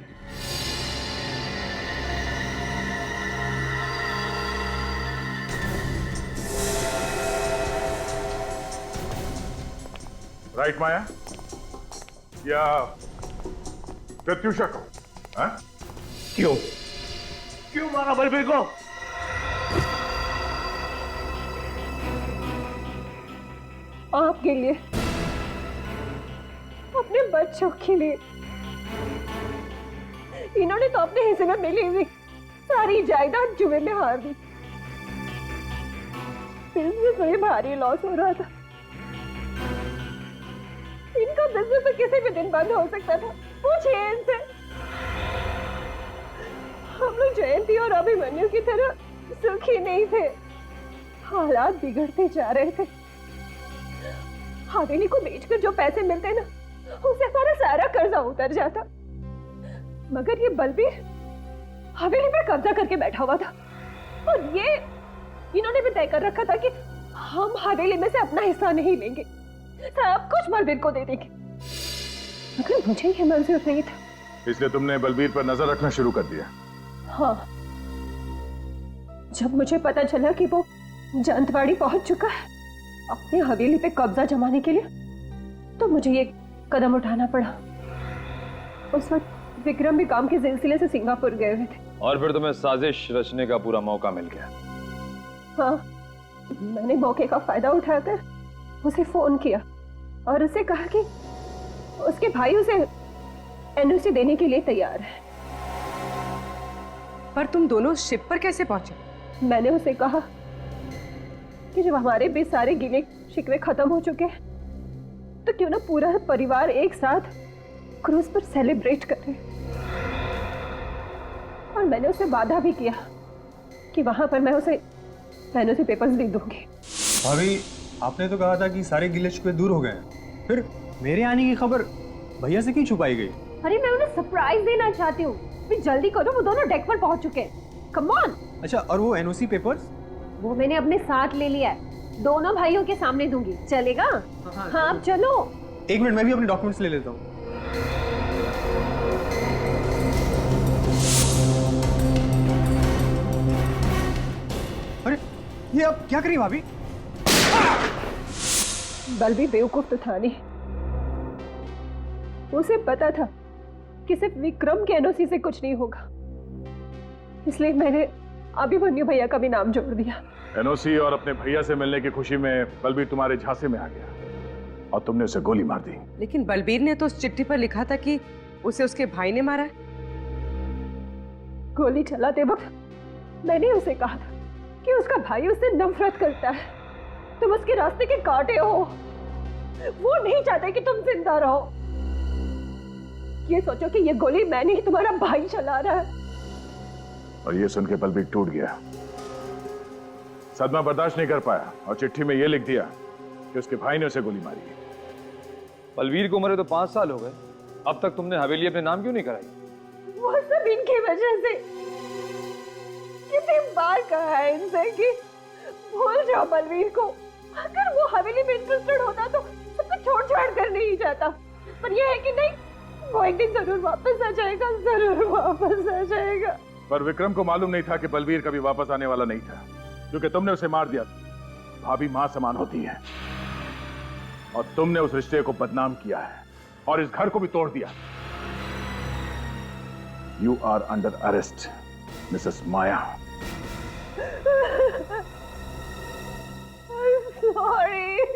राइट माया? या प्रत्युषा को? हाँ? क्यों मारा बलबीर को? आपके लिए, अपने बच्चों के लिए। इन्होंने तो अपने हिस्से में मिली हुई सारी जायदाद जुए में हार दी। बिजनेस में भारी लॉस हो रहा था। इनका बिजनेस तो किसी भी दिन बंद हो सकता था। पूछिए इनसे। हम लोग जयंती और अभिमन्यु की तरह सुखी नहीं थे। हालात बिगड़ते जा रहे थे। हवेली को बेचकर जो पैसे मिलते ना, उससे हमारा सारा कर्जा उतर जाता। मगर ये बलबीर हवेली पर कब्जा करके बैठा हुआ था और ये इन्होंने भी तय कर रखा था कि हम हवेली में से अपना हिस्सा नहीं लेंगे, सब कुछ बलबीर को दे देंगे। मगर मुझे ये मंजूर नहीं था। इसलिए तुमने बलबीर पर नजर रखना शुरू कर दिया? हाँ, जब मुझे पता चला कि वो जंतवाड़ी पहुंच चुका है अपनी हवेली पे कब्जा जमाने के लिए, तो मुझे ये कदम उठाना पड़ा। उस वक्त विक्रम भी काम के सिलसिले से सिंगापुर गए हुए थे। और फिर तुम्हें साजिश रचने का पूरा मौका मिल गया। हाँ, मैंने मौके का फायदा उठाकर उसे फोन किया और उसे कहा कि उसके भाई उसे एनओसी देने के लिए तैयार है। पर तुम दोनों शिप पर कैसे पहुंचे? मैंने उसे कहा कि जब हमारे भी सारे गिले शिकवे खत्म हो चुके हैं, तो क्यों ना पूरा परिवार एक साथ क्रूज पर सेलिब्रेट करे। और मैंने उसे वादा भी किया कि वहां पर मैं उसे एनओसी पेपर्स दे दूंगी। भाभी, आपने तो कहा था कि सारे गिले शिकवे दूर हो गए हैं। फिर मेरे आने की खबर भैया से क्यों छुपाई गई? अरे मैं उन्हें सरप्राइज देना चाहती हूँ। जल्दी करो, वो दोनों डेक पर पहुंच चुके हैं। Come on. अच्छा, और वो एनओसी पेपर्स? वो मैंने अपने साथ ले लिया है, दोनों भाइयों के सामने दूंगी। चलेगा? हाँ, अब चलो। एक मिनट, मैं भी अपने डॉक्यूमेंट्स ले लेता हूँ। अरे ये आप क्या करी भाभी? बलबीर बेवकूफ तो था नहीं। उसे पता था कि सिर्फ विक्रम के एनओसी से कुछ नहीं होगा, इसलिए मैंने अभिमन्यु भैया का भी नाम जोड़ दिया। एनओसी और अपने भैया से मिलने की खुशी में बलबीर तुम्हारे झांसे में आ गया और तुमने उसे गोली मार दी। लेकिन बलबीर ने तो उस चिट्ठी पर लिखा था कि उसे उसके भाई ने मारा है। गोली चलाते वक्त मैंने उसे कहा था कि उसका भाई उससे नफरत करता है। तुम उसके रास्ते के कांटे हो। वो नहीं चाहते कि तुम जिंदा रहो। ये सोचो कि ये गोली मैं नहीं, तुम्हारा भाई चला रहा है। और ये सुन के बलबीर टूट गया, सदमा बर्दाश्त नहीं कर पाया और चिट्ठी में ये लिख दिया कि उसके भाई ने उसे गोली मारी है। बलवीर को मरे तो 5 साल हो गए, अब तक तुमने हवेली अपने नाम क्यों नहीं कराई? वो सब इनकी वजह से। कितनी बार कहा है इनसे कि भूल जाओ बलवीर को। अगर वो हवेली में इंटरेस्टेड होता तो सबको छोड़ कर नहीं जाता। पर यह है कि नहीं, वो एक दिन जरूर वापस आ जाएगा, जरूर वापस आ जाएगा। पर विक्रम को मालूम नहीं था कि बलवीर कभी वापस आने वाला नहीं था, क्योंकि तुमने उसे मार दिया। भाभी मां समान होती है और तुमने उस रिश्ते को बदनाम किया है और इस घर को भी तोड़ दिया। You are under arrest Mrs Maya. Sorry.